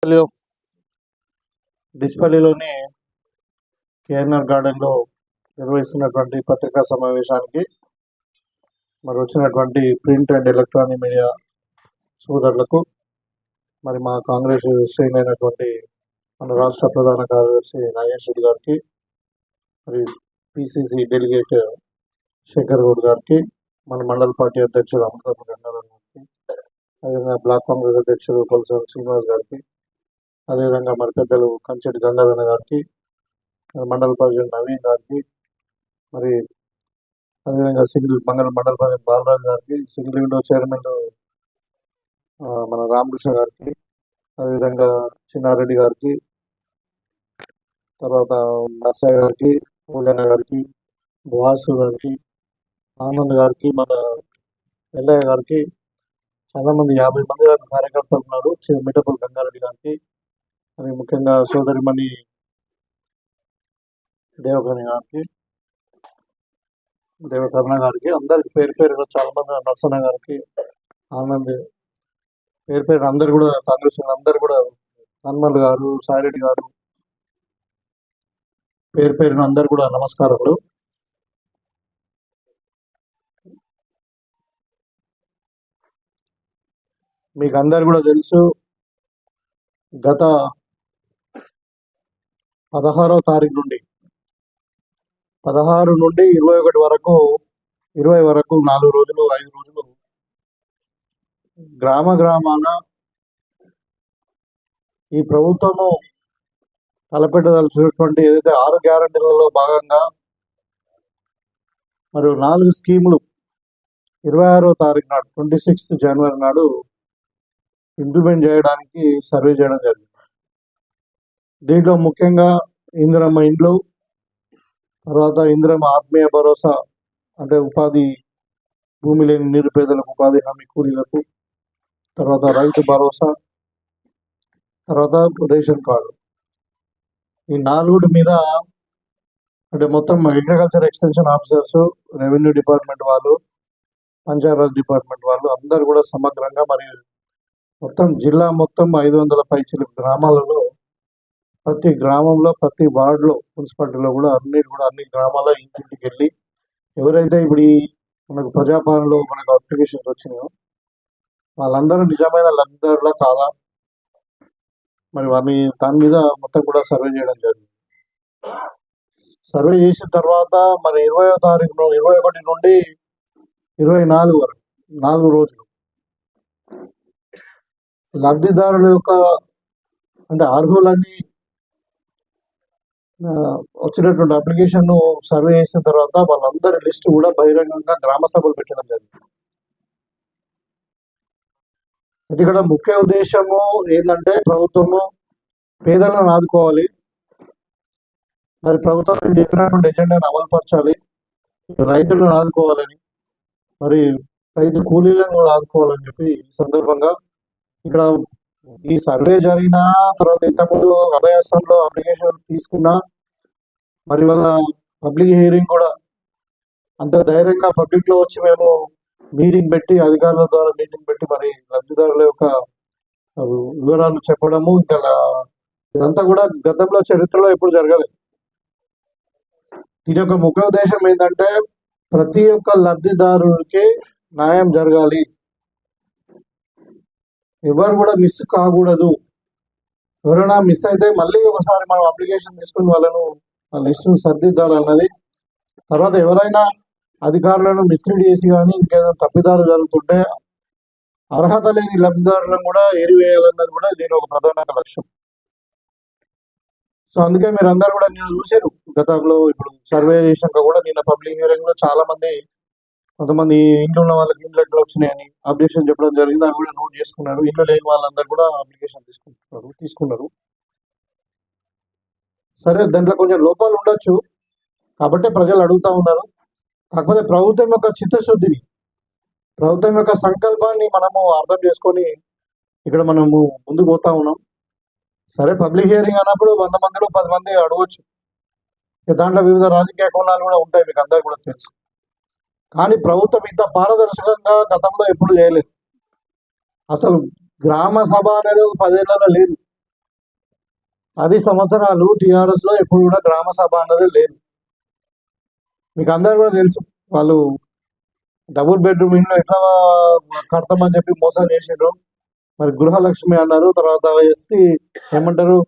డిచ్పల్లిలో డిచ్పల్లిలోని KNR గార్డెన్లో నిర్వహిస్తున్నటువంటి పత్రికా సమావేశానికి మరి వచ్చినటువంటి ప్రింట్ అండ్ ఎలక్ట్రానిక్ మీడియా సోదరులకు, మరి మా కాంగ్రెస్ శ్రేణి అయినటువంటి మన రాష్ట్ర ప్రధాన కార్యదర్శి నాగేష్ రెడ్డి గారికి, మరి పిసిసి డెలిగేట్ శేఖర్ గౌడ్ గారికి, మన మండల పార్టీ అధ్యక్షుడు అమృతపు గంగాధర్ గారికి, అదేవిధంగా బ్లాక్ కాంగ్రెస్ అధ్యక్షుడు కొలసాని శ్రీనివాస్ గారికి, అదేవిధంగా మరి పెద్దలు కంచెటి గంగాధర గారికి, మండల ప్రెసిడెంట్ నవీన్ గారికి, మరి అదేవిధంగా మండల ప్రెసిడెంట్ బాలరాజు గారికి, సింగిల్ విండో చైర్మన్ మన రామకృష్ణ గారికి, అదేవిధంగా చిన్నారెడ్డి గారికి, తర్వాత నర్సయ్య గారికి, పూజన్న గారికి, వాసు గారికి, ఆనంద్ గారికి, మన ఎల్లయ్య గారికి, చాలా మంది 50 మంది కార్యకర్తలు ఉన్నారు. మిఠపల్లి గంగారెడ్డి గారికి, మరి ముఖ్యంగా సోదరిమణి దేవకర్ణ గారికి, అందరికి పేరు పేరు చాలా మంది, నర్సన్న గారికి, ఆనంద్ పేరు పేరు అందరు కూడా కాంగ్రెస్ అందరు కూడా, హనుమల్ గారు, సాయిరెడ్డి గారు, పేరు పేరున అందరు కూడా నమస్కారములు. మీకు అందరు కూడా తెలుసు, గత 16వ తారీఖు నుండి 16 నుండి 21 వరకు 20 వరకు 4 రోజులు 5 రోజులు గ్రామాన ఈ ప్రభుత్వము తలపెట్టదలుచున్నటువంటి ఏదైతే 6 గ్యారంటీలలో భాగంగా మరి 4 స్కీములు 26వ తారీఖు నాడు 26th జనవరి నాడు ఇంప్లిమెంట్ చేయడానికి సర్వే చేయడం జరిగింది. దీంట్లో ముఖ్యంగా ఇందిరమ్మ ఇండ్లు, తర్వాత ఇందిరమ్మ ఆత్మీయ భరోసా అంటే ఉపాధి భూమి లేని నిరుపేదలకు ఉపాధి హామీ కూలీలకు, తర్వాత రైతు భరోసా, తర్వాత రేషన్ కార్డు. ఈ 4 మీద అంటే మొత్తం agriculture extension officers, revenue department వాళ్ళు, పంచాయతీరాజ్ డిపార్ట్మెంట్ వాళ్ళు అందరు కూడా సమగ్రంగా మరి మొత్తం జిల్లా మొత్తం 500 పైచిలు గ్రామాలలో, ప్రతి గ్రామంలో ప్రతి వార్డులో మున్సిపాలిటీలో కూడా అన్ని గ్రామాల్లో ఇంటింటికి వెళ్ళి ఎవరైతే ఇప్పుడు మనకు ప్రజాపాలనలో మనకు అప్లికేషన్స్ వచ్చినాయో వాళ్ళందరూ నిజమైన లబ్ధిదారుల కాదా, మరి దాని మీద మొత్తం కూడా సర్వే చేయడం జరిగింది. సర్వే చేసిన తర్వాత మరి 20వ తారీఖు 21 నుండి 24 వరకు 4 రోజులు లబ్ధిదారుల యొక్క అంటే అర్హులని వచ్చినటువంటి అప్లికేషన్ సర్వే చేసిన తర్వాత వాళ్ళందరి లిస్టు కూడా బహిరంగంగా గ్రామ సభలు పెట్టడం జరిగింది. ఇది కూడా ముఖ్య ఉద్దేశము ఏంటంటే ప్రభుత్వము పేదలను ఆదుకోవాలి, మరి ప్రభుత్వం చెప్పినటువంటి ఎజెండాను అమలుపరచాలి, రైతులను ఆదుకోవాలని, మరి రైతు కూలీలను కూడా ఆదుకోవాలని చెప్పి ఈ సందర్భంగా ఇక్కడ ఈ సర్వే జరిగిన తర్వాత ఇంతకుముందు అభయాస్తంలో అప్లికేషన్స్ తీసుకున్నా మరి వాళ్ళ పబ్లిక్ హియరింగ్ కూడా అంత ధైర్యంగా పబ్లిక్ లో వచ్చి మేము మీటింగ్ పెట్టి అధికారుల ద్వారా మీటింగ్ పెట్టి మరి లబ్ధిదారుల యొక్క వివరాలు చెప్పడము, ఇంకా ఇదంతా కూడా గతంలో చరిత్రలో ఎప్పుడు జరగలేదు. దీని యొక్క ముఖ్య ఉద్దేశం ఏంటంటే ప్రతి ఒక్క లబ్ధిదారుడికి న్యాయం జరగాలి, ఎవరు కూడా మిస్ కాకూడదు. ఎవరైనా మిస్ అయితే మళ్ళీ ఒకసారి మనం అప్లికేషన్ తీసుకుని వాళ్ళను ఆ లిస్టును సరిదిద్దాలన్నది. తర్వాత ఎవరైనా అధికారులను మిస్లీడ్ చేసి కానీ ఇంకేదైనా తప్పిదారు జరుగుతుంటే అర్హత లేని లబ్ధిదారులను కూడా ఏరివేయాలన్నది కూడా దీని ఒక ప్రధాన లక్ష్యం. సో అందుకే మీరు అందరు కూడా నేను చూసారు గతంలో, ఇప్పుడు సర్వే చేసినాక కూడా నిన్న పబ్లిక్ హియరింగ్ లో చాలా మంది, కొంతమంది ఇంట్లో ఉన్న వాళ్ళకి ఇంట్లో ఎట్లా వచ్చినాయని అప్డేషన్ చెప్పడం జరిగింది, అవి కూడా నోట్ చేసుకున్నారు. ఇంట్లో లేని వాళ్ళందరూ కూడా అప్లికేషన్ తీసుకున్నారు. సరే, దాంట్లో కొంచెం లోపాలు ఉండొచ్చు కాబట్టి ప్రజలు అడుగుతా ఉన్నారు. కాకపోతే ప్రభుత్వం యొక్క చిత్తశుద్ధిని, ప్రభుత్వం యొక్క సంకల్పాన్ని మనము అర్థం చేసుకొని ఇక్కడ మనము ముందుకు పోతా ఉన్నాం. సరే, పబ్లిక్ హియరింగ్ అన్నప్పుడు 100 మందిలో 10 మంది అడగవచ్చు, దాంట్లో వివిధ రాజకీయ కోణాలు కూడా ఉంటాయి, మీకు అందరు కూడా తెలుసు. కానీ ప్రభుత్వం ఇంత పారదర్శకంగా గతంలో ఎప్పుడు చేయలేదు. అసలు గ్రామ సభ అనేది 10 ఏళ్లలో లేదు. 10 సంవత్సరాలు టీఆర్ఎస్ లో ఎప్పుడు కూడా గ్రామ సభ అన్నది లేదు. మీకు అందరు కూడా తెలుసు, వాళ్ళు డబుల్ బెడ్రూమ్ ఇంట్లో ఎట్లా కడతామని చెప్పి మోసం చేసిండ్రు. మరి గృహలక్ష్మి అన్నారు, తర్వాత ఎస్టీ ఏమంటారు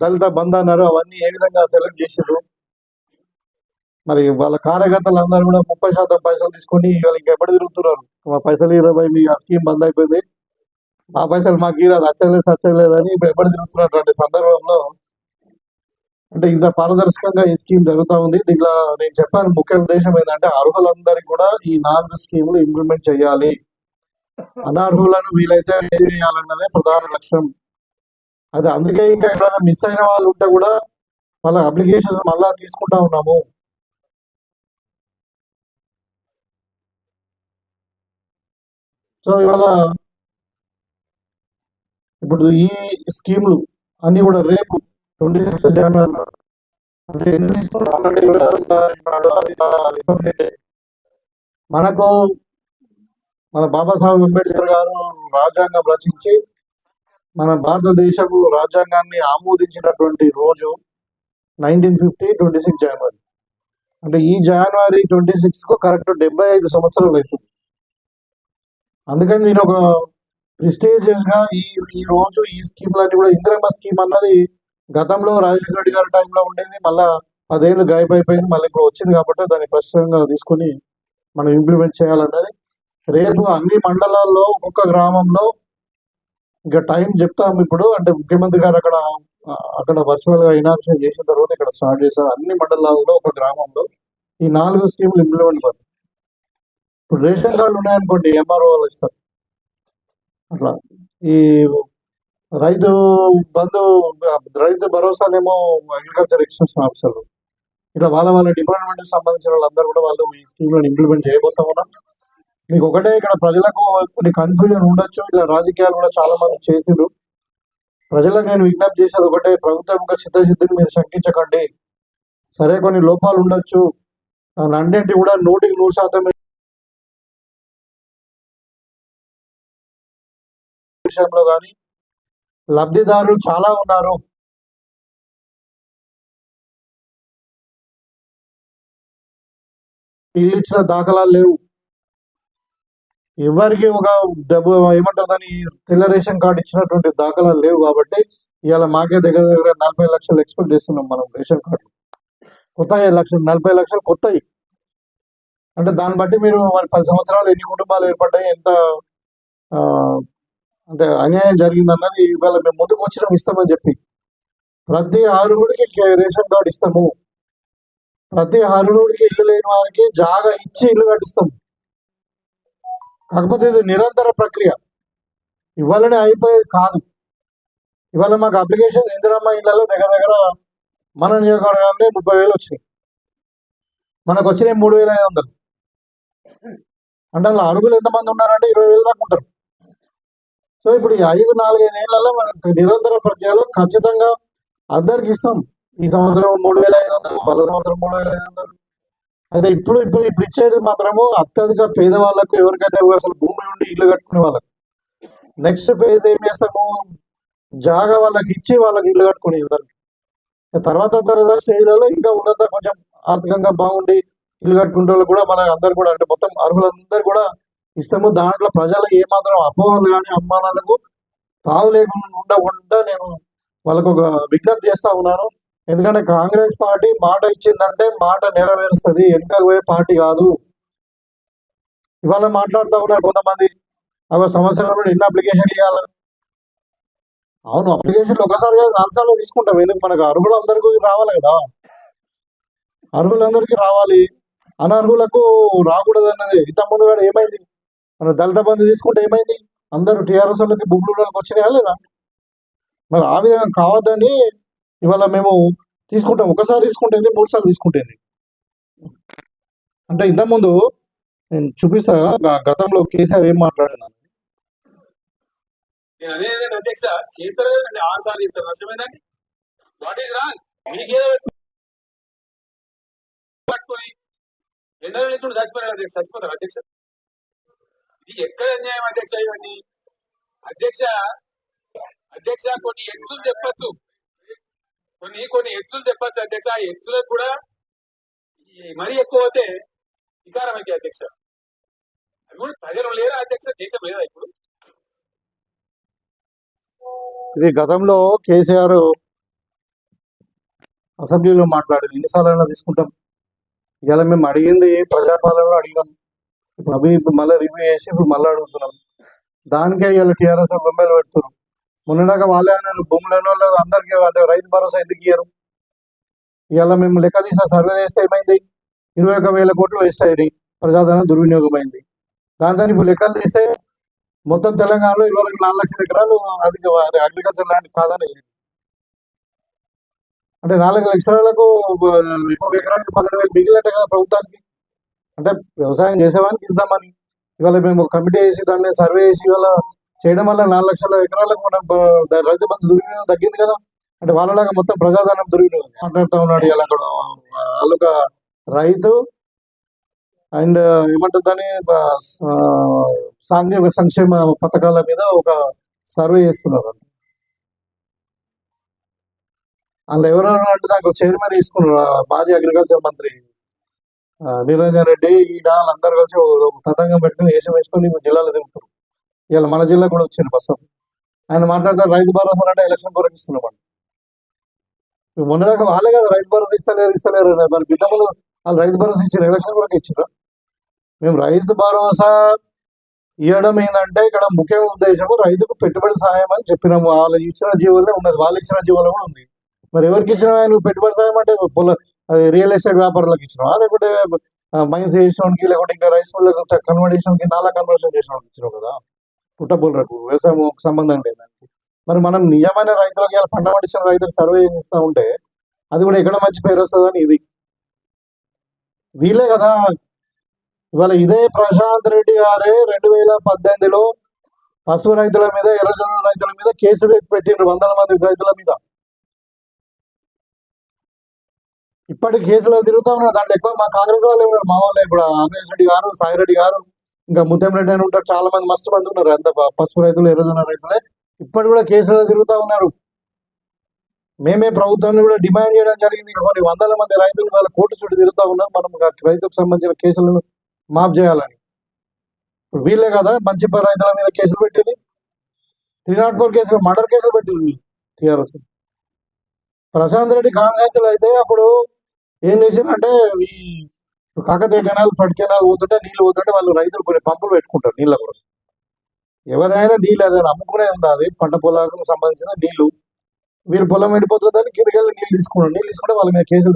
దళిత బంధు అన్నారు, అవన్నీ ఏ విధంగా సెలెక్ట్ చేసిండ్రు. మరి వాళ్ళ కార్యకర్తలు అందరూ కూడా 30% పైసలు తీసుకొని వాళ్ళకి ఎప్పటి తిరుగుతున్నారు. మా పైసలు 20 మీ ఆ స్కీమ్ బంద్ అయిపోయింది, మా పైసలు మాకు ఇరాదు, అచ్చలేదు అని ఇప్పుడు ఎప్పటి తిరుగుతున్నటువంటి సందర్భంలో అంటే ఇంత పారదర్శకంగా ఈ స్కీమ్ జరుగుతూ ఉంది. దీంట్లో నేను చెప్పాను ముఖ్య ఉద్దేశం ఏంటంటే అర్హులందరికీ కూడా ఈ 4 స్కీములు ఇంప్లిమెంట్ చేయాలి, అనర్హులను వీలైతే వేయాలన్నదే ప్రధాన లక్ష్యం. అది అందుకే ఇంకా ఎప్పుడైనా మిస్ అయిన వాళ్ళు ఉంటే కూడా వాళ్ళ అప్లికేషన్స్ మళ్ళా తీసుకుంటా ఉన్నాము. సో ఇవాళ ఇప్పుడు ఈ స్కీములు అన్ని కూడా రేపు 26 జనవరి అంటే ఎందుకు తీసుకుంటామంటే మనకు మన బాబాసాహెబ్ అంబేద్కర్ గారు రాజ్యాంగం రచించి మన భారతదేశపు రాజ్యాంగాన్ని ఆమోదించినటువంటి రోజు 1950 26 జనవరి. అంటే ఈ జనవరి 26 కు కరెక్ట్ 75 సంవత్సరాలు అవుతుంది. అందుకని నేను ఒక ప్రిస్టేజియస్ గా ఈ రోజు ఈ స్కీమ్లన్నీ కూడా, ఇందిరమ్మ స్కీమ్ అన్నది గతంలో రాజశేఖర రెడ్డి గారి టైంలో ఉండేది, మళ్ళా 10 ఏళ్ళు గాయప్ అయిపోయింది, మళ్ళీ ఇప్పుడు వచ్చింది కాబట్టి దాన్ని ప్రస్తుతంగా తీసుకొని మనం ఇంప్లిమెంట్ చేయాలన్నది. రేపు అన్ని మండలాల్లో ఒక్కొక్క గ్రామంలో ఇంకా టైం చెప్తాము ఇప్పుడు, అంటే ముఖ్యమంత్రి గారు అక్కడ వర్చువల్ గా ఇనాగ్రేషన్ చేసిన తర్వాత ఇక్కడ స్టార్ట్ చేశారు. అన్ని మండలాల్లో ఒక గ్రామంలో ఈ 4 స్కీములు ఇంప్లిమెంట్ అవుతాయి. ఇప్పుడు రేషన్ కార్డులు ఉన్నాయనుకోండి, ఎంఆర్ఓ వాళ్ళు ఇస్తారు. అట్లా ఈ రైతు బంధు, రైతు భరోసానేమో అగ్రికల్చర్ ఎక్స్టెన్షన్ ఆఫీసర్లు, ఇట్లా వాళ్ళ డిపార్ట్మెంట్ కి సంబంధించిన వాళ్ళందరూ కూడా వాళ్ళు ఈ స్కీమ్లను ఇంప్లిమెంట్ చేయబోతా ఉన్నాం. మీకు ఒకటే ఇక్కడ ప్రజలకు కొన్ని కన్ఫ్యూజన్ ఉండొచ్చు, ఇలా రాజకీయాలు కూడా చాలా మంది చేసిండ్రు. ప్రజలకు నేను విజ్ఞప్తి చేసేది ఒకటే, ప్రభుత్వం యొక్క చిత్తశుద్ధిని మీరు శంకించకండి. సరే కొన్ని లోపాలు ఉండొచ్చు, అన్నింటి కూడా 100% విషయంలో కానీ లబ్ధిదారులు చాలా ఉన్నారు. ఇల్లు ఇచ్చిన దాఖలాలు లేవు, ఎవరికి ఒక డబ్బు ఏమంటారు దాని తెల్ల రేషన్ కార్డు ఇచ్చినటువంటి దాఖలాలు లేవు. కాబట్టి ఇవాళ మాకే దగ్గర 40 లక్షలు ఎక్స్పెక్ట్ చేస్తున్నాం మనం రేషన్ కార్డు. కొత్త 40 లక్షలు కొత్తవి అంటే దాన్ని బట్టి మీరు మరి 10 సంవత్సరాలు ఎన్ని కుటుంబాలు ఏర్పడ్డాయి, ఎంత అంటే అన్యాయం జరిగింది అన్నది ఇవాళ మేము ముందుకు వచ్చినాం ఇస్తామని చెప్పి. ప్రతి అర్హుడికి రేషన్ కార్డు ఇస్తాము, ప్రతి అర్హుడికి ఇల్లు లేని వారికి జాగా ఇచ్చి ఇల్లు కట్టిస్తాము. కాకపోతే ఇది నిరంతర ప్రక్రియ, ఇవాళనే అయిపోయేది కాదు. ఇవాళ మాకు అప్లికేషన్ ఇందిరమ్మ ఇళ్లలో దగ్గర మన నియోజకవర్గాన్ని 30,000 వచ్చినాయి, మనకు వచ్చినాయి 3,500. అంటే అలా అర్హులు ఎంతమంది ఉన్నారంటే 20,000 దాకా ఉంటారు. సో ఇప్పుడు ఈ 4-5 ఏళ్లలో మనకు నిరంతర ప్రక్రియలో ఖచ్చితంగా అందరికి ఇస్తాం. ఈ సంవత్సరం 3,500, మరో సంవత్సరం 3,500. అయితే ఇప్పుడు ఇచ్చేది మాత్రము అత్యధిక పేదవాళ్ళకు, ఎవరికైతే అసలు భూమి నుండి ఇల్లు కట్టుకునే వాళ్ళకి. నెక్స్ట్ ఫేజ్ ఏం చేస్తాము, జాగా వాళ్ళకి ఇచ్చి వాళ్ళకి ఇల్లు కట్టుకునే వాళ్ళకి. తర్వాత స్టేజ్లలో ఇంకా ఉన్నత కొంచెం ఆర్థికంగా బాగుండి ఇల్లు కట్టుకునే వాళ్ళు కూడా మన అందరు కూడా, అంటే మొత్తం అర్హులందరూ కూడా ఇస్తాము. దాంట్లో ప్రజలకు ఏమాత్రం అపోహలు కానీ అనుమానాలకు తావు లేకుండా ఉండకుండా నేను వాళ్ళకు ఒక విజ్ఞప్తి చేస్తా ఉన్నాను. ఎందుకంటే కాంగ్రెస్ పార్టీ మాట ఇచ్చిందంటే మాట నెరవేరుస్తుంది, వెనుక పోయే పార్టీ కాదు. ఇవాళ మాట్లాడుతూ ఉన్నారు కొంతమంది, ఒక సంవత్సరంలో ఎన్ని అప్లికేషన్ ఇవ్వాలి. అవును, అప్లికేషన్లు ఒకసారి కాదు 4 సార్లు తీసుకుంటాం. ఎందుకు, మనకు అర్హులందరికీ రావాలి కదా, అర్హులందరికీ రావాలి, అనర్హులకు రాకూడదు అన్నది. ఇంతకుముందు కూడా ఏమైంది, మన దళిత బంధు తీసుకుంటే ఏమైంది, అందరూ టీఆర్ఎస్ వాళ్ళకి భూములు వచ్చినాయా లేదా? మరి ఆ విధంగా కావద్దని ఇవాళ మేము తీసుకుంటాం. ఒకసారి తీసుకుంటేంది, 3 సార్లు తీసుకుంటేంది. అంటే ఇంతకుముందు నేను చూపిస్తా, గతంలో కేసీఆర్ ఏం మాట్లాడినా. నేను అదే అధ్యక్ష చేస్తారు కదండి, 6 సార్లు ఇస్తారు, నష్టమేదండి. What is wrong? మీకేదో పట్టుకొని ఎండలు చచ్చిపోతారు అధ్యక్ష. ఇది ఎక్కడ అన్యాయం అధ్యక్ష? ఇవన్నీ అధ్యక్ష అధ్యక్ష కొన్ని ఎగ్జులు చెప్పచ్చు, కొన్ని ఎగ్జులు చెప్పచ్చు అధ్యక్ష. ఆ ఎగ్జులకు కూడా మరీ ఎక్కువ అయితే వికారం అయితే అధ్యక్ష. అవి కూడా ప్రజలు లేరా అధ్యక్ష, దేశం లేదా ఇప్పుడు? ఇది గతంలో కేసీఆర్ అసెంబ్లీలో మాట్లాడింది ఎన్నిసార్లు తీసుకుంటాం. ఇలా మేము అడిగింది ప్రజాపాలనలో అడిగాం, ఇప్పుడు అవి ఇప్పుడు మళ్ళీ రివ్యూ చేసి ఇప్పుడు మళ్ళీ అడుగుతున్నాం. దానికే ఇలా టీఆర్ఎస్ బొమ్మలు పెడుతున్నారు. మొన్నదాకా వాళ్ళే అన్నారు భూములు లేని వాళ్ళు అందరికీ అంటే రైతు భరోసా ఎందుకు ఇయ్యరు. ఇవాళ మేము లెక్క తీసిన సర్వే చేస్తే ఏమైంది, 21,000 కోట్లు వేస్ట్ అయినాయి, ప్రజాధనం దుర్వినియోగం అయింది. దాంతో ఇప్పుడు లెక్కలు తీస్తే మొత్తం తెలంగాణలో 24 లక్షల ఎకరాలు అది అగ్రికల్చర్ ల్యాండ్ కాదని, అంటే 4 లక్షలకు ఒక ఎకరానికి 12,000 మిగిలినట్టే కదా ప్రభుత్వానికి. అంటే వ్యవసాయం చేసేవానికి ఇస్తామని ఇవాళ మేము కమిటీ వేసి దాన్ని సర్వే చేసి ఇవాళ చేయడం వల్ల 4 లక్షల ఎకరాలకు మనం రైతు బంధు దుర్వినియోగం తగ్గింది కదా. అంటే వాళ్ళలాగా మొత్తం ప్రజాధనం దుర్వినియోగం మాట్లాడుతూ ఉన్నాడు. ఇలా అక్కడ వాళ్ళొక రైతు అండ్ ఏమంటుందని సాంఘిక సంక్షేమ పథకాల మీద ఒక సర్వే చేస్తున్నారు. అందులో ఎవరెవరు అంటే దానికి చైర్మన్ తీసుకున్నారు మాజీ అగ్రికల్చర్ మంత్రి నిరంజన్ రెడ్డి, ఈయన వాళ్ళందరూ కలిసి ఒక తతంగం పెట్టుకుని వేషం వేసుకొని జిల్లాలో తిరుగుతారు. ఇలా మన జిల్లా కూడా వచ్చింది బస్సు. ఆయన మాట్లాడతారు రైతు భరోసా అంటే ఎలక్షన్ కొరకు ఇస్తున్నామండి. మొన్నదాకా వాళ్ళే కదా రైతు భరోసా ఇస్తలేరు మరి బిడ్డ ముందు వాళ్ళు రైతు భరోసా ఇచ్చారు, ఎలక్షన్ కొరకు ఇచ్చారు. మేము రైతు భరోసా ఇవ్వడం ఏంటంటే ఇక్కడ ముఖ్య ఉద్దేశము రైతుకు పెట్టుబడి సాయం అని చెప్పినాము. వాళ్ళు ఇచ్చిన జీవోలే ఉన్నది, వాళ్ళు ఇచ్చిన జీవోలో కూడా ఉంది. మరి ఎవరికి ఇచ్చినా నువ్వు పెట్టుబడి సాయం అంటే అది రియల్ ఎస్టేట్ వ్యాపారులకు ఇచ్చినావా, లేకుంటే మైన్స్ చేసినోడికి, లేకుంటే ఇంకా రైస్ మిల్లకు కన్వర్టేషన్కి, నాలా కన్వర్షన్ చేసినోడికి ఇచ్చినావు కదా. పుట్టబోలకు వ్యవసాయం సంబంధం లేదండి. మరి మనం నిజమైన రైతులకు ఇలా పంట పండించిన రైతులకు సర్వే చేస్తూ ఉంటే అది కూడా ఎక్కడ మంచి పేరు వస్తుందని ఇది వీలే కదా. ఇవాళ ఇదే ప్రశాంత్ రెడ్డి గారే 2018లో పసుపు రైతుల మీద, ఎర్రజొన్న రైతుల మీద కేసులు పెట్టిండ్రు, 100 మంది రైతుల మీద. ఇప్పటికి కేసులో తిరుగుతా ఉన్నారు. దాంట్లో ఎక్కువ మా కాంగ్రెస్ వాళ్ళు ఉన్నారు, మా వాళ్ళే. ఇప్పుడు అమరేష్ రెడ్డి గారు, సాయి రెడ్డి గారు, ఇంకా ముత్యం రెడ్డి అని ఉంటారు, చాలా మంది మస్తు మంది ఉన్నారు. అంత పసుపు రైతులు, ఎర్రజొన్న రైతులే ఇప్పటి కూడా కేసులో తిరుగుతూ ఉన్నారు. మేమే ప్రభుత్వాన్ని కూడా డిమాండ్ చేయడం జరిగింది. కొన్ని 100 మంది రైతులు వాళ్ళ కోర్టు చుట్టూ తిరుగుతూ ఉన్నారు, మనం రైతుకు సంబంధించిన కేసులను మాఫ్ చేయాలని. ఇప్పుడు వీళ్ళే కదా మంచి రైతుల మీద కేసులు పెట్టింది, 304 కేసులు, మర్డర్ కేసులు పెట్టింది టీఆర్ఎస్. ప్రశాంత్ రెడ్డి కాంగ్రెస్ అయితే అప్పుడు ఏం చేసిందంటే ఈ కాకతీయ కెనాల్, ఫ్లడ్ కెనాల్ పోతుంటే నీళ్లు పోతుంటే వాళ్ళు రైతులు కొన్ని పంపులు పెట్టుకుంటారు నీళ్ళ కోసం. ఎవరైనా నీళ్ళు ఏదైనా అమ్ముకునే ఉంది, అది పంట పొలాలకు సంబంధించిన నీళ్లు. వీళ్ళు పొలం ఎండిపోతుందని కిందకెళ్ళి నీళ్ళు తీసుకుంటే వాళ్ళ మీద కేసులు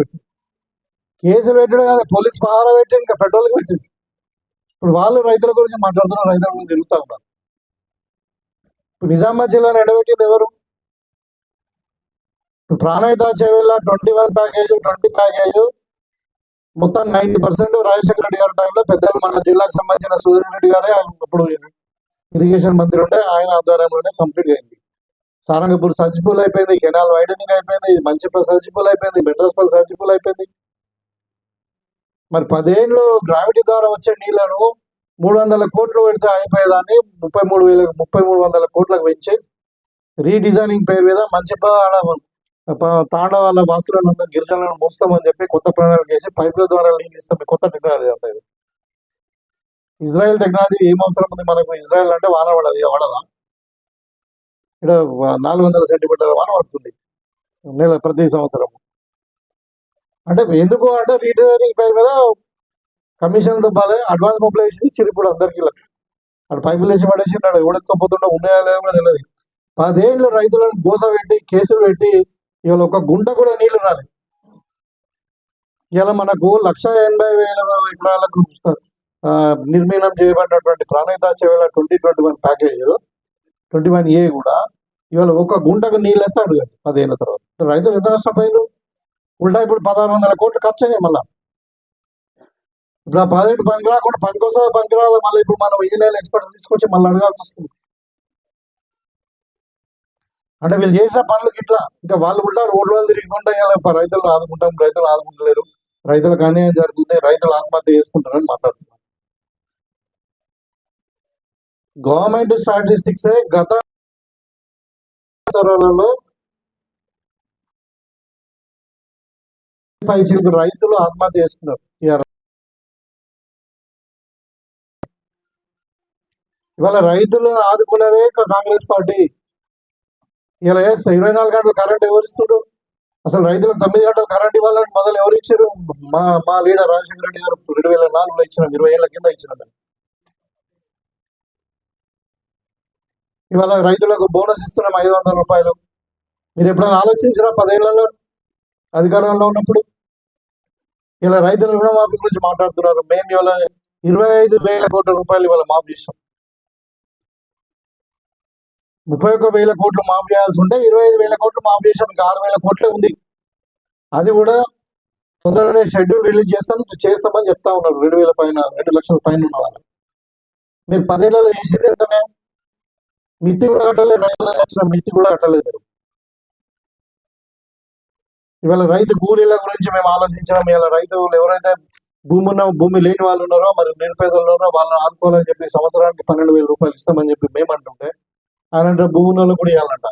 పెట్టడం కాదు, పోలీస్ పహారా పెట్టి ఇంకా పెట్రోల్కి పెట్టింది. ఇప్పుడు వాళ్ళు రైతుల గురించి మాట్లాడుతున్నారు, రైతుల గురించి తిరుగుతూ ఉన్నారు. ఇప్పుడు నిజామాబాద్ జిల్లాను ఎండబెట్టింది ఎవరు? ఇప్పుడు ప్రాణహిత చెవిలో 21 ప్యాకేజ్, 20 ప్యాకేజ్ మొత్తం 90% రాజశేఖర రెడ్డి గారి టైంలో పెద్దలు మన జిల్లాకు సంబంధించిన సుదర్శన్ రెడ్డి గారే ఇప్పుడు ఇరిగేషన్ మంత్రి ఉంటే ఆయన ఆధ్వర్యంలోనే కంప్లీట్ అయింది. సారంగపూర్ సర్జిపూల్ అయిపోయింది, కెనాల్ వైడనింగ్ అయిపోయింది, మంచిపల్లి సర్జిపూల్ అయిపోయింది, మెట్రోస్పల్ సర్జిపూల్ అయిపోయింది. మరి 10 ఏళ్ళు గ్రావిటీ ద్వారా వచ్చే నీళ్లను 300 కోట్లు పెడితే అయిపోయేదాన్ని 3,300 కోట్లకు పెంచి రీడిజైనింగ్ పేరు మీద తాండవాళ్ళ వాసులందరూ గిరిజనులను మోస్తామని చెప్పి కొత్త ప్రణాళిక చేసి పైపుల ద్వారా నీళ్ళు ఇస్తాం. కొత్త టెక్నాలజీ అంతా ఇది. ఇజ్రాయెల్ టెక్నాలజీ ఏం అవసరం ఉంది మనకు? ఇజ్రాయెల్ అంటే వాన పడదా? ఇక్కడ 400 సెంటీమీటర్ల వాన పడుతుంది నెల ప్రతి సంవత్సరం. అంటే ఎందుకు అంటే రీడిజైనింగ్ పేరు మీద కమిషన్ దుబ్బాలి, అడ్వాన్స్ మొబిలైజేషన్ ఇచ్చి ఇప్పుడు అందరికీ అక్కడ పైపులు తెచ్చి పడేసి ఊడెత్తుకోపోతుంటే ఉన్నాయా లేదా కూడా తెలియదు. 10 ఏళ్ళు రైతులను గోస పెట్టి కేసులు పెట్టి ఇవాళ ఒక గుంట కూడా నీళ్లు రాలి. ఇలా మనకు 1,80,000 ఎకరాలకు నిర్మీనం చేయబడినటువంటి ప్రాణహిత చెవిల 2021 ప్యాకేజ్ 21A కూడా ఇవాళ ఒక గుంటకు నీళ్ళు వేస్తాడు 10 ఏళ్ళ తర్వాత. రైతులు ఎంత నష్టపోయారు? ఉల్టా ఇప్పుడు 1,600 కోట్లు ఖర్చు అయినాయి. మళ్ళీ ఇప్పుడు ఆ ప్రాజెక్టు పనికి రాకుండా పనికిరాదు. మళ్ళీ ఇప్పుడు మనం ఇంజనీర్ ఎక్స్పర్ట్ తీసుకొచ్చి మళ్ళీ అడగాల్సి వస్తుంది. అంటే వీళ్ళు చేసిన పనులకి ఇట్లా ఇంకా వాళ్ళు ఉల్టా రోడ్లు తిరిగికుండా రైతులు ఆదుకుంటలేరు, రైతులకు అన్యాయం జరుగుతుంది, రైతులు ఆత్మహత్య చేసుకుంటారని మాట్లాడుతున్నారు. గవర్నమెంట్ స్టాటిస్టిక్స్ గత సంవత్సరాలలో పైచిలకు రైతులు ఆత్మహత్య చేసుకున్నారు. ఇవాళ రైతులను ఆదుకునేదే కాంగ్రెస్ పార్టీ. ఇలా 24 గంటలు కరెంట్ ఎవరిస్తుడు? అసలు రైతులకు 9 గంటలు కరెంట్ ఇవ్వాలని మొదలు ఎవరు ఇచ్చారు? మా లీడర్ రాజశేఖర రెడ్డి గారు 2004లో ఇచ్చిన, 20 ఏళ్ల కింద ఇచ్చిన. ఇవాళ రైతులకు బోనస్ ఇస్తున్నాం 500 రూపాయలు. మీరు ఎప్పుడైనా ఆలోచించారా 10 ఏళ్లలో అధికారంలో ఉన్నప్పుడు? ఇలా రైతుల రుణమాఫీ గురించి మాట్లాడుతున్నారు. మేము ఇవాళ 25,000 కోట్ల రూపాయలు ఇవాళ మాఫీ చేస్తాం. 31,000 కోట్లు మాఫీ చేయాల్సి ఉంటే 25,000 కోట్లు మాఫీ చేసాం. ఇంకా 6,000 కోట్లే ఉంది. అది కూడా తొందరగానే షెడ్యూల్ రిలీజ్ చేస్తామని చెప్తా ఉన్నారు. 2,000 పైన, 2 లక్షల పైన ఉన్న వాళ్ళు. మీరు 10 ఏళ్లలో చేసేది ఎంతనే? మిత్తి కూడా కట్టలేదు. రైతుల మిత్తి కూడా కట్టలేదు. ఇవాళ రైతు కూలీల గురించి మేము ఆలోచించడం, ఇలా రైతులు ఎవరైతే భూమి లేని వాళ్ళు ఉన్నారో, మరి నిరుపేదలు ఉన్నారో వాళ్ళని ఆదుకోవాలని చెప్పి సంవత్సరానికి 12,000 రూపాయలు ఇస్తామని చెప్పి మేము అంటుంటే, ఆయన భూములను కూడా ఇవ్వాలంట.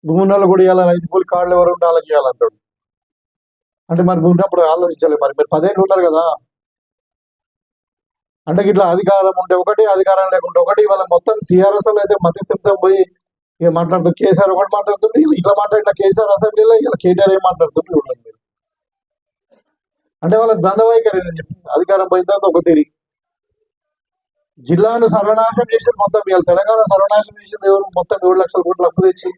భూములను కూడా ఇవ్వాలి. రైతు కూలి కార్డులు ఎవరు ఉంటే వాళ్ళకి ఇవ్వాలంటాడు. అంటే మరి ఉన్నప్పుడు ఆలోచించాలి. మరి మీరు 10 ఏళ్ళు ఉన్నారు కదా, అంటే ఇట్లా అధికారం ఉంటే ఒకటి, అధికారం లేకుంటే ఒకటి. ఇవాళ మొత్తం టీఆర్ఎస్ లో అయితే మధ్యస్థితం పోయి ఇక మాట్లాడుతూ కేసీఆర్ ఒకటి మాట్లాడుతుంటే, ఇట్లా మాట్లాడిన కేసీఆర్ అసెంబ్లీలో ఇలా కేటీఆర్ ఏం మాట్లాడుతుంటే చూడండి మీరు. అంటే వాళ్ళకి దండవైఖరి అని చెప్పి అధికారం పోయిన తర్వాత ఒక తిరిగి జిల్లాను సర్వనాశనం చేసింది. మొత్తం ఇవాళ తెలంగాణ సర్వనాశనం చేసింది ఎవరు? మొత్తం 7 లక్షల కోట్లు అప్పు తెచ్చి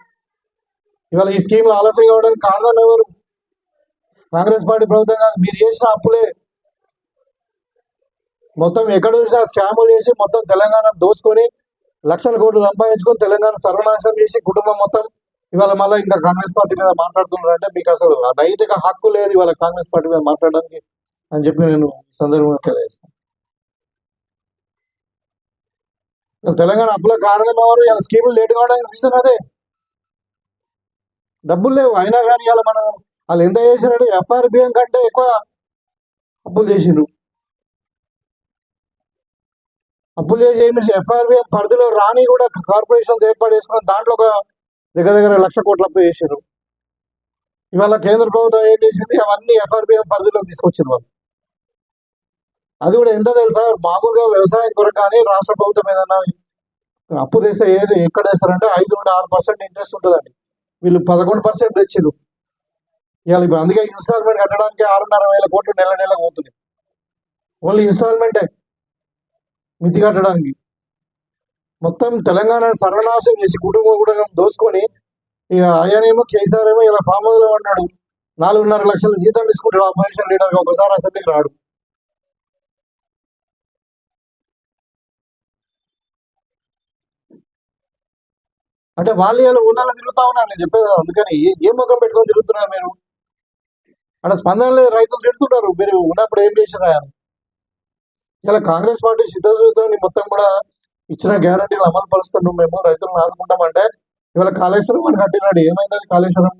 ఇవాళ ఈ స్కీమ్లు ఆలస్యం కావడానికి కారణం ఎవరు? కాంగ్రెస్ పార్టీ ప్రభుత్వం కాదు. మీరు చేసిన అప్పులే. మొత్తం ఎక్కడ చూసినా స్కాములు చేసి మొత్తం తెలంగాణ దోచుకొని లక్షల కోట్లు సంపాదించుకొని తెలంగాణ సర్వనాశనం చేసి కుటుంబం మొత్తం ఇవాళ మళ్ళీ ఇంకా కాంగ్రెస్ పార్టీ మీద మాట్లాడుతున్నారంటే మీకు అసలు ఆ నైతిక హక్కు లేదు ఇవాళ కాంగ్రెస్ పార్టీ మీద మాట్లాడడానికి అని చెప్పి నేను ఈ సందర్భంగా తెలియజేస్తాను. తెలంగాణ అప్పుల కారణం ఎవరు? ఇలా స్కీములు లేట్ కావడానికి రీజన్ అదే. డబ్బులు లేవు. అయినా కానీ ఇవాళ మనం వాళ్ళు ఎంత చేసినట్టు ఎఫ్ఆర్బిఎం కంటే ఎక్కువ అప్పులు చేసిండ్రు. అప్పులు చేసి ఎఫ్ఆర్బిఎం పరిధిలో రాని కూడా కార్పొరేషన్స్ ఏర్పాటు చేసుకుని దాంట్లో ఒక దగ్గర 1,00,000 కోట్ల అప్పు చేసారు. ఇవాళ కేంద్ర ప్రభుత్వం ఏం చేసింది? అవన్నీ ఎఫ్ఆర్బిఎం పరిధిలోకి తీసుకొచ్చింది వాళ్ళు. అది కూడా ఎంత తెలుసా? మామూలుగా వ్యవసాయం కొరకు కానీ రాష్ట్ర ప్రభుత్వం ఏదైనా అప్పు తెస్తే ఎక్కడ వేస్తారంటే 5 నుండి 6% ఇంట్రెస్ట్ ఉంటుందండి. వీళ్ళు 11% తెచ్చిరు. ఇవాళ అందుకే ఇన్స్టాల్మెంట్ కట్టడానికి 6,500 కోట్లు నెలకు పోతుంది. ఓన్లీ ఇన్స్టాల్మెంటే మితి కట్టడానికి. మొత్తం తెలంగాణ సర్వనాశనం చేసి కుటుంబం కూడా దోసుకొని ఇక ఆయనేమో కేసీఆర్ ఏమో ఇలా ఫామ్ హౌస్ లో ఉన్నాడు. 4.5 లక్షల జీతం తీసుకుంటాడు ఆపోజిషన్ లీడర్గా. ఒకసారి అసెంబ్లీకి రాడు. అంటే వాళ్ళు ఇలా ఊళ్ళలో తిరుగుతా ఉన్నారు. నేను చెప్పేది అందుకని ఏ ముఖం పెట్టుకొని తిరుగుతున్నారు మీరు? అక్కడ స్పందన లేదు. రైతులు తిడుతున్నారు. మీరు ఉన్నప్పుడు ఏం చేసినా ఇలా కాంగ్రెస్ పార్టీ సిద్ధసూచితోని మొత్తం కూడా ఇచ్చిన గ్యారంటీలు అమలు పరుస్తున్నాం. మేము రైతులను ఆదుకుంటామంటే ఇవాళ కాళేశ్వరం అని కట్టినాడు. ఏమైంది అది కాళేశ్వరం?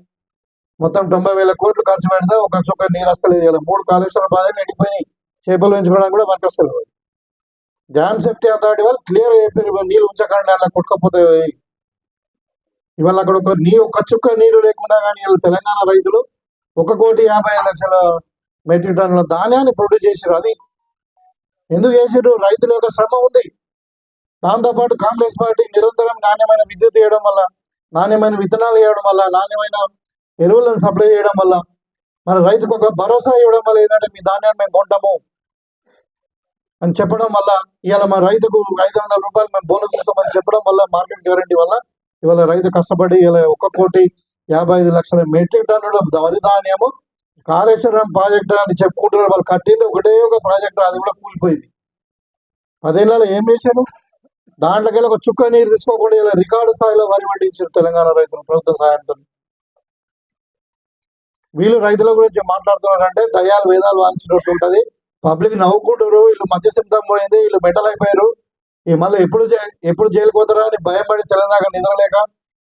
మొత్తం 90,000 కోట్లు ఖర్చు పెడితే ఒక చొక్క నీళ్ళు వస్తలేదు. ఇలా 3 కాళేశ్వరం ప్రాజెక్టులు ఎండిపోయి చేపలు పెంచుకోవడానికి కూడా మనకు వస్తలేదు. డ్యామ్ సేఫ్టీ అథారిటీ వాళ్ళు క్లియర్ అయిపోయి నీళ్ళు ఉంచకండి అలా కొట్టుకపోతాయి. ఇవాళ అక్కడ ఒక చుక్క నీరు లేకుండా కానీ ఇలా తెలంగాణ రైతులు 1,55,00,000 మెట్రిక్ టన్నుల ధాన్యాన్ని ప్రొడ్యూస్ చేసారు. అది ఎందుకు చేసారు? రైతుల యొక్క శ్రమ ఉంది. దాంతోపాటు కాంగ్రెస్ పార్టీ నిరంతరం నాణ్యమైన విద్యుత్ ఇవ్వడం వల్ల, నాణ్యమైన విత్తనాలు ఇవ్వడం వల్ల, నాణ్యమైన ఎరువులను సప్లై చేయడం వల్ల, మన రైతుకు ఒక భరోసా ఇవ్వడం వల్ల ఏంటంటే మీ ధాన్యాన్ని మేము కొంటాము అని చెప్పడం వల్ల ఇవాళ మా రైతుకు 500 రూపాయలు మేము బోనస్ ఇస్తామని చెప్పడం వల్ల, మార్కెట్ గ్యారంటీ వల్ల ఇవాళ రైతు కష్టపడి ఇలా 1,55,00,000 మెట్రిక్ టన్నుల వరి ధాన్యము కాళేశ్వరం ప్రాజెక్టు అని చెప్పుకుంటున్నారు. వాళ్ళు కట్టింది ఒకటే ఒక ప్రాజెక్టు, అది కూడా కూలిపోయింది. 10 ఏళ్లలో ఏం చేశారు? దాంట్లోకి ఒక చుక్క నీరు తీసుకోకుండా ఇలా రికార్డు స్థాయిలో వరి పండించారు తెలంగాణ రైతులు ప్రభుత్వ సహాయంతో. వీళ్ళు రైతుల గురించి మాట్లాడుతున్నారంటే దయ్యాలు వేదాలు వాల్చినట్టు ఉంటుంది. పబ్లిక్ నవ్వుకుంటారు. వీళ్ళు మధ్యస్థితం పోయింది, వీళ్ళు మెటల్ అయిపోయారు. మళ్ళీ ఎప్పుడు జైలుకు పోతారా అని భయం పడి తెలంగాణ నిద్రలేక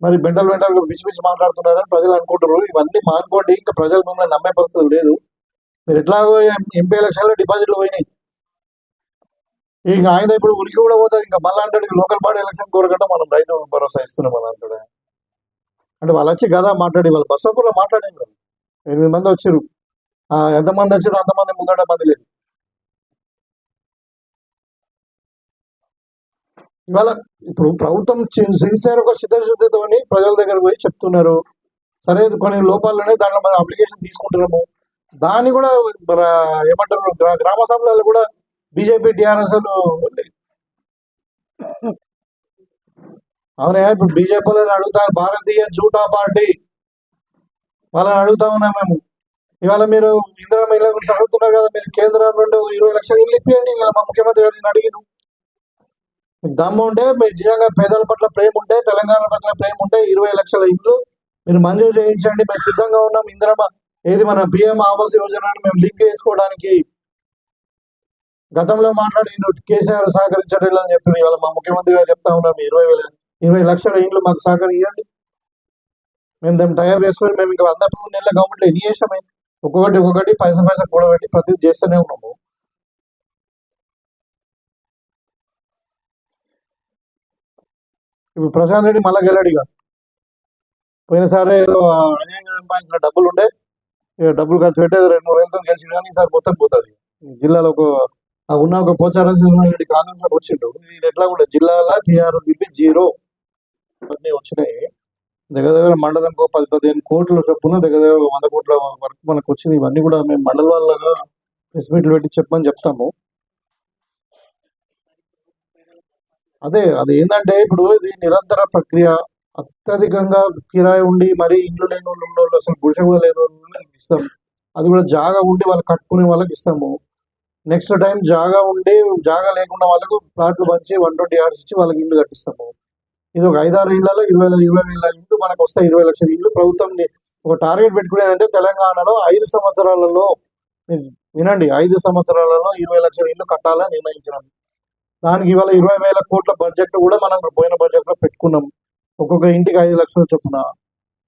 మరి బెంటలు పిచ్చి పిచ్చి మాట్లాడుతున్నారని ప్రజలు అనుకుంటారు. ఇవన్నీ మానుకోండి. ఇంకా ప్రజలు మిమ్మల్ని నమ్మే పరిస్థితి లేదు. మీరు ఎట్లాగో ఎంపీ ఎలక్షన్లో డిపాజిట్లు పోయినాయి. ఇక ఆయన ఇప్పుడు ఉనికి కూడా పోతుంది, ఇంకా మళ్ళీ అంటాడు లోకల్ బాడీ ఎలక్షన్ కోరకంటే మనం రైతు భరోసా ఇస్తున్నాం అని అంటాడు. అంటే వాళ్ళు వచ్చి కదా మాట్లాడి వాళ్ళు బస్సాపూర్లో మాట్లాడారు, 8 మంది వచ్చారు. ఎంతమంది వచ్చారు అంతమంది ముందట మంది లేదు. ఇవాళ ఇప్పుడు ప్రభుత్వం సిన్సియర్ ఒక చిత్తశుద్ధితోని ప్రజల దగ్గర పోయి చెప్తున్నారు. సరే కొన్ని లోపాలనే దాంట్లో మనం అప్లికేషన్ తీసుకుంటున్నాము. దాన్ని కూడా మన ఏమంటారు గ్రామ సభలలో కూడా బీజేపీ టీఆర్ఎస్ అవునా, ఇప్పుడు బీజేపీ వాళ్ళని అడుగుతారు, భారతీయ జూటా పార్టీ వాళ్ళని అడుగుతా ఉన్నాం మేము. ఇవాళ మీరు ఇందిరా మహిళ గురించి అడుగుతున్నారు కదా, మీరు కేంద్రం నుండి 20 లక్షల ఇల్లు ఇప్పియండి. ఇవాళ మా ముఖ్యమంత్రి గారిని అడిగిను. మీకు దమ్ము ఉంటే, మీరు నిజంగా పేదల పట్ల ప్రేమ ఉంటే, తెలంగాణ పట్ల ప్రేమ ఉంటే 20 లక్షల ఇల్లు మీరు మంజూరు చేయించండి. మేము సిద్ధంగా ఉన్నాం. ఇందిరా ఏది మన పిఎం ఆవాస్ యోజనని మేము లింక్ చేసుకోవడానికి గతంలో మాట్లాడి కేసీఆర్ సహకరించడం అని చెప్పి ఇవాళ మా ముఖ్యమంత్రి గారు చెప్తా ఉన్నాం, 20 లక్షల ఇల్లు మాకు సహకరించండి. మేము దాన్ని తయారు చేసుకొని మేము ఇంకా 103 నెలల గవర్నమెంట్లో ఎన్ని చేసామే, ఒక్కొక్కటి పైసా కూడబెట్టి ప్రతి చేస్తూనే ఉన్నాము. ఇప్పుడు ప్రశాంత్ రెడ్డి మళ్ళా గెలాడిగా, పోయినసారి ఏదో అన్యాయంగా సంపాదించిన డబ్బులు ఉండే, డబ్బులు ఖర్చు పెట్టేది 2-3 వేలతో గెలిచి, కానీ ఈసారి మొత్తం పోతుంది. జిల్లాలో ఉన్న ఒక పోచారం రెడ్డి కాంగ్రెస్ లో వచ్చిండు. ఇది ఎట్లా కూడా జిల్లాలో టీఆర్ఎస్ దిప్పి 0 అన్నీ వచ్చినాయి. దగ్గర మండలంకు 10-15 కోట్ల చొప్పున దగ్గర 100 కోట్ల వరకు మనకు వచ్చింది. ఇవన్నీ కూడా మేము మండల వాళ్ళగా ప్రెస్ మీట్లు పెట్టి చెప్పమని చెప్తాము. అది ఏంటంటే ఇప్పుడు ఇది నిరంతర ప్రక్రియ. అత్యధికంగా కిరాయి ఉండి మరి ఇండ్లు లేని వాళ్ళు అసలు గుడిసె కూడా లేని వాళ్ళకి ఇస్తాం. అది కూడా జాగా ఉండి వాళ్ళు కట్టుకునే వాళ్ళకి ఇస్తాము. నెక్స్ట్ టైం జాగా లేకుండా వాళ్ళకు ప్లాట్లు పంచి 120 yards ఇచ్చి వాళ్ళకి ఇల్లు కట్టిస్తాము. ఇది ఒక 5-6 ఇళ్లలో 20 వేల ఇల్లు మనకు వస్తాయి. 20 లక్షల ఇల్లు ప్రభుత్వం ఒక టార్గెట్ పెట్టుకునేదంటే తెలంగాణలో 5 సంవత్సరాలలో, వినండి, 5 సంవత్సరాలలో 20 లక్షల ఇల్లు కట్టాలని నిర్ణయించినాం. దానికి ఇవాళ 20,000 కోట్ల బడ్జెట్ కూడా మనం పోయిన బడ్జెట్ లో పెట్టుకున్నాం. ఒక్కొక్క ఇంటికి 5 లక్షలు చొప్పున.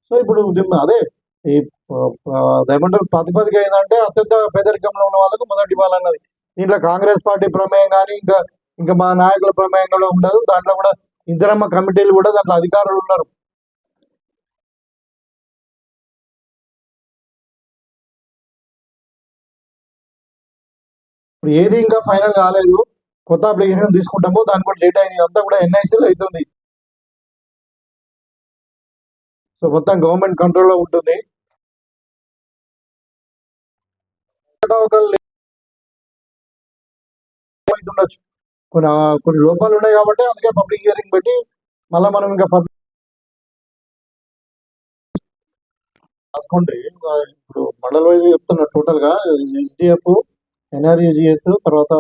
సో ఇప్పుడు అదే ఈ ఏమంటారు ప్రాతిపదిక ఏంటంటే అత్యంత పేదరికంలో ఉన్న వాళ్ళకు మొదటి ఇవ్వాలన్నది. దీంట్లో కాంగ్రెస్ పార్టీ ప్రమేయం కానీ ఇంకా మా నాయకుల ప్రమేయం కూడా ఉండదు. దాంట్లో కూడా ఇందిరమ్మ కమిటీలు కూడా దాంట్లో అధికారులు ఉన్నారు. ఇప్పుడు ఏది ఇంకా ఫైనల్ కాలేదు. కొత్త అప్లికేషన్ తీసుకుంటాము, దాని కూడా డేటా అంతా కూడా ఎన్ఐసీలో అవుతుంది. సో మొత్తం గవర్నమెంట్ కంట్రోల్లో ఉంటుంది. ఉండొచ్చు, కొన్ని లోపాలు ఉన్నాయి కాబట్టి అందుకే పబ్లిక్ హియరింగ్ పెట్టి మళ్ళీ మనం ఇంకా రాసుకోండి. ఇప్పుడు మండల వైజ్ చెప్తున్నా టోటల్ గా ఎస్డిఎఫ్, ఎన్ఆర్ఈజిఎస్, తర్వాత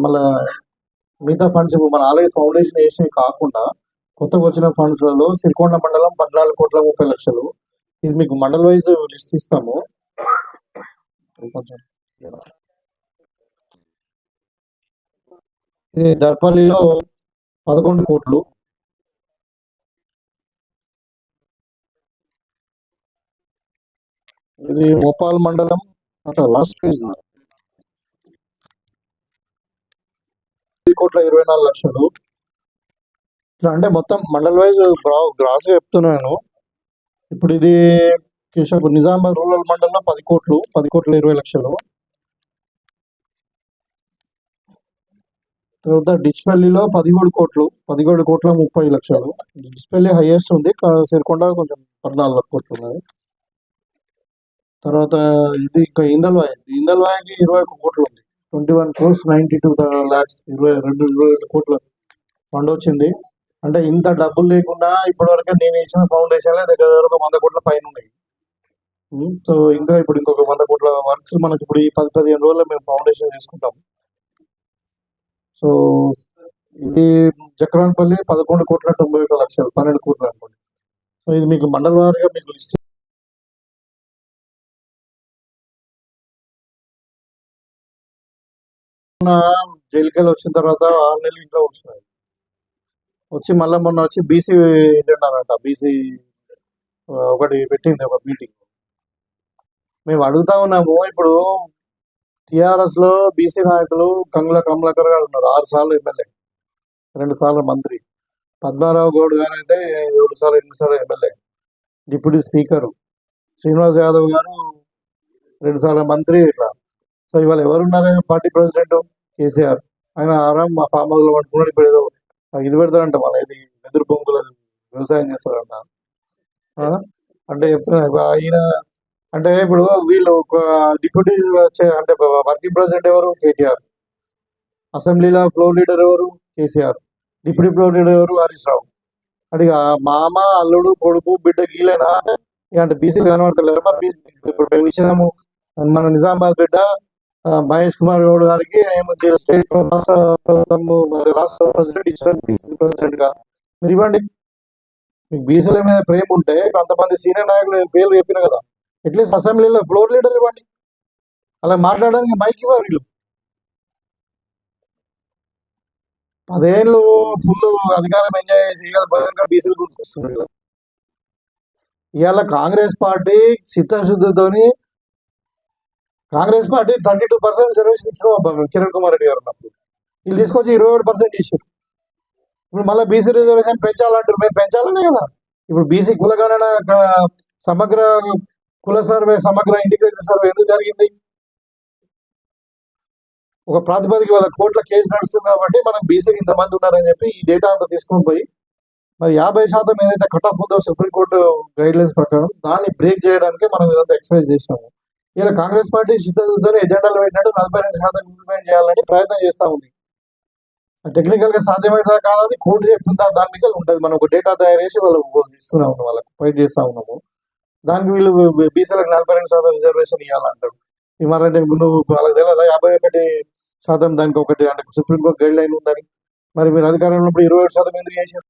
మళ్ళీ మిగతా ఫండ్స్ మన ఆల్రెడీ ఫౌండేషన్ వేసి కాకుండా కొత్తగా వచ్చిన ఫండ్స్లలో సిరికొండ మండలం 14,30,00,000. ఇది మీకు మండల వైజ్ లిస్ట్ ఇస్తాము. ఇది దర్పల్లిలో 11 కోట్లు. ఇది భోపాల్ మండలం అట్లా లాస్ట్ ఫేజ్ 1,24,00,000. ఇట్లా అంటే మొత్తం మండల్ వైజ్ గ్రాస్ చెప్తున్నాను. ఇప్పుడు ఇది కేశవపూర్ నిజామాబాద్ రూరల్ మండలంలో 10,20,00,000. తర్వాత డిచ్పల్లిలో 17 కోట్లు, 17,30,00,000. డిచ్పల్లి హైయెస్ట్ ఉంది, సిరికొండ కొంచెం 14 కోట్లు ఉన్నది. తర్వాత ఇది ఇంకా ఇందల్వాయికి 21 కోట్లు ఉంది, 21 crores 92 lakhs, 22 కోట్ల ఫండ్ వచ్చింది. అంటే ఇంత డబ్బులు లేకుండా ఇప్పటివరకు నేను ఇచ్చిన ఫౌండేషన్ దగ్గర 100 కోట్ల పైన ఉన్నాయి. సో ఇంకా ఇప్పుడు ఇంకొక 100 కోట్ల వర్క్స్ మనకి ఇప్పుడు ఈ 10-15 రోజుల్లో మేము ఫౌండేషన్ తీసుకుంటాం. సో ఇది చక్రాన్పల్లి 11,91,00,000, 12 కోట్లు అనుకోండి. సో ఇది మీకు మండల వారీగా మీకు లిస్ట్ జైలుకెళ్ళి వచ్చిన తర్వాత 6 నెలలు ఇంట్లో వస్తున్నాయి. వచ్చి మళ్ళీ మొన్న వచ్చి బీసీ ఏజెంట్ అనంట, బీసీ ఒకటి పెట్టింది ఒక మీటింగ్. మేము అడుగుతా ఉన్నాము, ఇప్పుడు టిఆర్ఎస్ లో బీసీ నాయకులు కంగుల కమలాకర్ గారు ఉన్నారు, 6 సార్లు ఎమ్మెల్యే, 2 సార్లు మంత్రి. పద్మారావు గౌడ్ గారు అయితే 7 సార్లు 8 సార్లు MLA, deputy speaker. Srinivas Yadav గారు 2 సార్లు మంత్రి. ఇట్లా సో ఇవాళ ఎవరున్నారు పార్టీ ప్రెసిడెంట్? కేసీఆర్. ఆయన ఆరాం మా ఫామ్ హౌస్ లో పట్టుకున్నాడు. ఇప్పుడు ఏదో ఇది పెడతారంట, వాళ్ళ ఇది వెదురు బొంగుల వ్యవసాయం చేస్తారంట. ఆ? అంటే చెప్తున్నా ఈయన అంటే ఇప్పుడు వీళ్ళు ఒక డిప్యూటీ అంటే వర్కింగ్ ప్రెసిడెంట్ ఎవరు? కేటీఆర్. అసెంబ్లీలో ఫ్లోర్ లీడర్ ఎవరు? కేసీఆర్. డిప్యూటీ ఫ్లోర్ లీడర్ ఎవరు? హరీష్ రావు. అంటే ఇక మామ, అల్లుడు, కొడుకు, బిడ్డ గీలేనా అంటే బీసీలు కనబడతలేరు. మరి ఇప్పుడు మేము ఇచ్చినాము మన నిజామాబాద్ బిడ్డ మహేష్ కుమార్ గౌడ్ గారికి స్టేట్ రాష్ట్ర ప్రభుత్వము మరి రాష్ట్ర ప్రెసిడెంట్ ఇచ్చిన బీసీ ప్రెసిడెంట్ గా మీరు ఇవ్వండి. మీకు బీసీల మీద ప్రేమ ఉంటే కొంతమంది సీనియర్ నాయకులు నేను పేర్లు చెప్పిన కదా, అట్లీస్ట్ అసెంబ్లీలో ఫ్లోర్ లీడర్ ఇవ్వండి. అలా మాట్లాడడానికి మైక్ ఇవ్వరు వీళ్ళు. 10 ఏళ్ళు ఫుల్ అధికారం ఎంజాయ్ చేసి బీసీలు గుర్తుకొస్తున్నారు. ఇవాళ కాంగ్రెస్ పార్టీ చిత్తశుద్ధితోని కాంగ్రెస్ పార్టీ 32% రిజర్వేషన్ ఇచ్చిన కిరణ్ కుమార్ రెడ్డి గారు ఉన్నప్పుడు వీళ్ళు తీసుకొచ్చి 27% ఇచ్చారు. ఇప్పుడు మళ్ళీ బీసీ రిజర్వేషన్ పెంచాలంటారు. మేము పెంచాలనే కదా. ఇప్పుడు బీసీ కులగణన సమగ్ర కుల సర్వే, సమగ్ర ఇంటిగ్రేటెడ్ సర్వే ఎందుకు జరిగింది? ఒక ప్రాతిపదిక వాళ్ళ కోర్టుల కేసు నడుస్తుంది కాబట్టి మనం బీసీకి ఇంతమంది ఉన్నారని చెప్పి ఈ డేటా అంతా తీసుకొని పోయి మరి 50% ఏదైతే కట్ ఆఫ్ ఉందో సుప్రీంకోర్టు గైడ్ లైన్స్ ప్రకారం దాన్ని బ్రేక్ చేయడానికి మనం ఇదంతా ఎక్సర్సైజ్ చేసినాము. ఇలా కాంగ్రెస్ పార్టీ చిత్తశుద్ధితో ఎజెండాలు పెట్టినట్టు 42% ఇంప్లిమెంట్ చేయాలని ప్రయత్నం చేస్తూ ఉంది. టెక్నికల్ గా సాధ్యమైతే కాదు, అది కోర్టు చెప్తుందా దాని మీద ఉంటుంది. మనం ఒక డేటా తయారు చేసి వాళ్ళకు ఇస్తూనే ఉన్నాం, వాళ్ళకి ఫైట్ చేస్తూ ఉన్నాము. దానికి వీళ్ళు బీసీలకు 42% రిజర్వేషన్ ఇవ్వాలంటారు. ఇవ్వాలంటే నువ్వు వాళ్ళకి తెలియదా 51% దానికి ఒకటి అంటే సుప్రీంకోర్టు గైడ్ లైన్ ఉందని? మరి మీరు అధికారంలో ఉన్నప్పుడు 27% ఎందుకు చేశారు?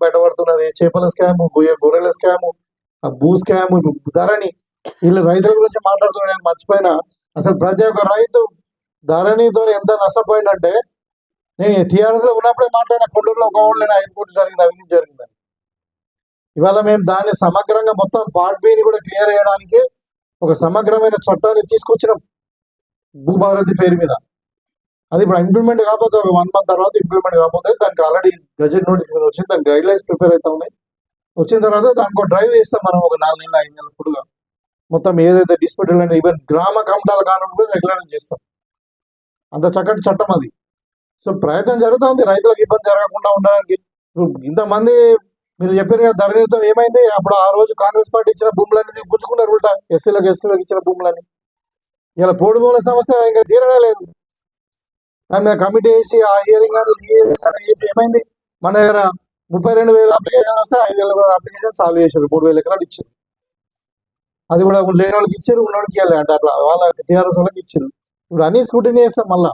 బయటపడుతున్నది చేపల స్కామ్, గొర్రెల స్కామ్, భూ స్కామ్, ధరణి. వీళ్ళు రైతుల గురించి మాట్లాడుతున్నారు. నేను మర్చిపోయినా, అసలు ప్రతి ఒక్క రైతు ధరణితో ఎంత నష్టపోయిందంటే, నేను టీఆర్ఎస్ లో ఉన్నప్పుడే మాట్లాడిన కొండూరులో ఒక ఊళ్ళో 5 కోట్లు జరిగింది, అవినీతి జరిగిందని. ఇవాళ మేము దాన్ని సమగ్రంగా మొత్తం పార్ట్ బిని కూడా క్లియర్ చేయడానికి ఒక సమగ్రమైన చట్టాన్ని తీసుకొచ్చినాం భూభారతి పేరు మీద. అది ఇప్పుడు ఇంప్లిమెంట్ కాకపోతే ఒక 1 month తర్వాత ఇంప్లిమెంట్ కాకపోతే దానికి ఆల్రెడీ గజెట్ నోటిఫికేషన్ వచ్చింది, దానికి గైడ్ లైన్స్ ప్రిపేర్ అవుతా ఉన్నాయి. వచ్చిన తర్వాత దానికి డ్రైవ్ చేస్తాం మనం ఒక 4 నెలలు 5 నెలల పొడుగా. మొత్తం ఏదైతే డిస్ప్యూట్ అంటే ఈవెన్ గ్రామ కమిటాల కారణం కూడా రెగ్యులరైజ్ చేస్తాం. అంత చక్కటి చట్టం అది. సో ప్రయత్నం జరుగుతుంది రైతులకు ఇబ్బంది జరగకుండా ఉండడానికి. ఇంతమంది మీరు చెప్పారు కదా ధరణితో ఏమైంది? అప్పుడు ఆ రోజు కాంగ్రెస్ పార్టీ ఇచ్చిన భూములన్నీ పుచ్చుకున్నారు ఉల్టా, ఎస్సీలకు ఇచ్చిన భూములని. ఇలా పోడు భూముల సమస్య ఇంకా తీరనే లేదు. దాని మీద కమిటీ వేసి ఆ హియరింగ్ చేసి ఏమైంది? మన దగ్గర 32,000 అప్లికేషన్ వస్తే 5,000 అప్లికేషన్ సాల్వ్ చేశారు, 3,000 ఎకరాలు ఇచ్చారు. అది కూడా లేని వాళ్ళకి ఇచ్చారు, ఉన్న వాళ్ళకి ఇవ్వాలి అంటే అట్లా వాళ్ళ టీఆర్ఎస్ వాళ్ళకి ఇచ్చారు. ఇప్పుడు అన్ని స్కూటీని చేస్తాం. మళ్ళా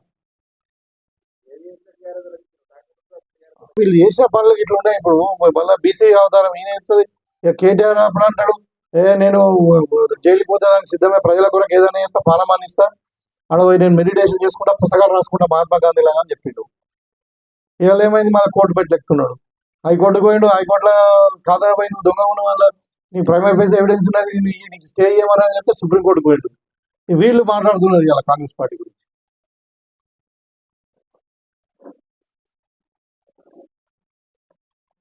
వీళ్ళు చేసిన పనులకు ఇట్లా ఉన్నాయి. ఇప్పుడు మళ్ళీ బీసీ అవతారం ఈయన చెప్తుంది. ఇక కేటీఆర్ అప్పుడు అంటాడు, నేను జైలుకి పోతే దానికి సిద్ధమే, ప్రజల కొరకు ఏదైనా చేస్తా, పాలమాన్ని ఇస్తా, అడవి నేను మెడిటేషన్ చేసుకుంటా, పుస్తకాలు రాసుకుంటా మహాత్మా గాంధీ లాగా అని చెప్పిండు. ఇవాళ ఏమైంది? మళ్ళీ కోర్టు పెట్టి ఎక్కుతున్నాడు. హైకోర్టుకు పోయిండు, హైకోర్టులో కాదని పోయి నువ్వు దొంగ ఉన్న వల్ల నీ ప్రైమరీ బేస్ ఎవిడెన్స్ ఉన్నది, నీకు స్టే చేయమని చెప్తే సుప్రీంకోర్టుకు పోయిండు. వీళ్ళు మాట్లాడుతున్నారు ఇలా కాంగ్రెస్ పార్టీ గురించి.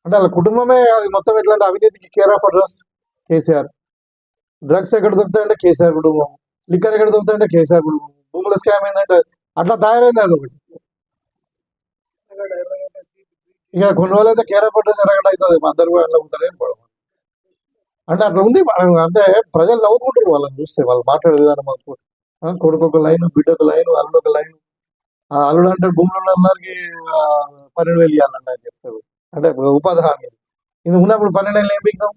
అంటే వాళ్ళ కుటుంబమే అది మొత్తం ఎట్లా అంటే అవినీతికి care of address KCR. Drugs ఎక్కడ దొరుకుతాయంటే కేసీఆర్ కుటుంబం, లిక్కర్ ఎక్కడ దొరుకుతాయంటే కేసీఆర్ కుటుంబం, భూముల స్కామ్ ఏంటంటే అట్లా తయారైంది అది ఒకటి. ఇక కొన్ని రోజులు అయితే కేర్ ఆఫ్ అడ్రస్ ఎరగంట అవుతుంది, మా అందరు నవ్వుతారు ఏం పడవ అంటే అట్లా ఉంది. అంటే ప్రజలు నవ్వుకుంటారు వాళ్ళని చూస్తే, వాళ్ళు మాట్లాడే విధానం. కొడుకు ఒక లైన్, బిడ్డ ఒక లైన్, అల్లుడు ఒక లైన్. ఆ అల్లుడు అంటే భూములు ఉన్న అందరికి 12,000 ఇవ్వాలంట అని చెప్తారు. అంటే ఉపాధి హామీ ఇది ఉన్నప్పుడు 12 ఏం పీకుతాం?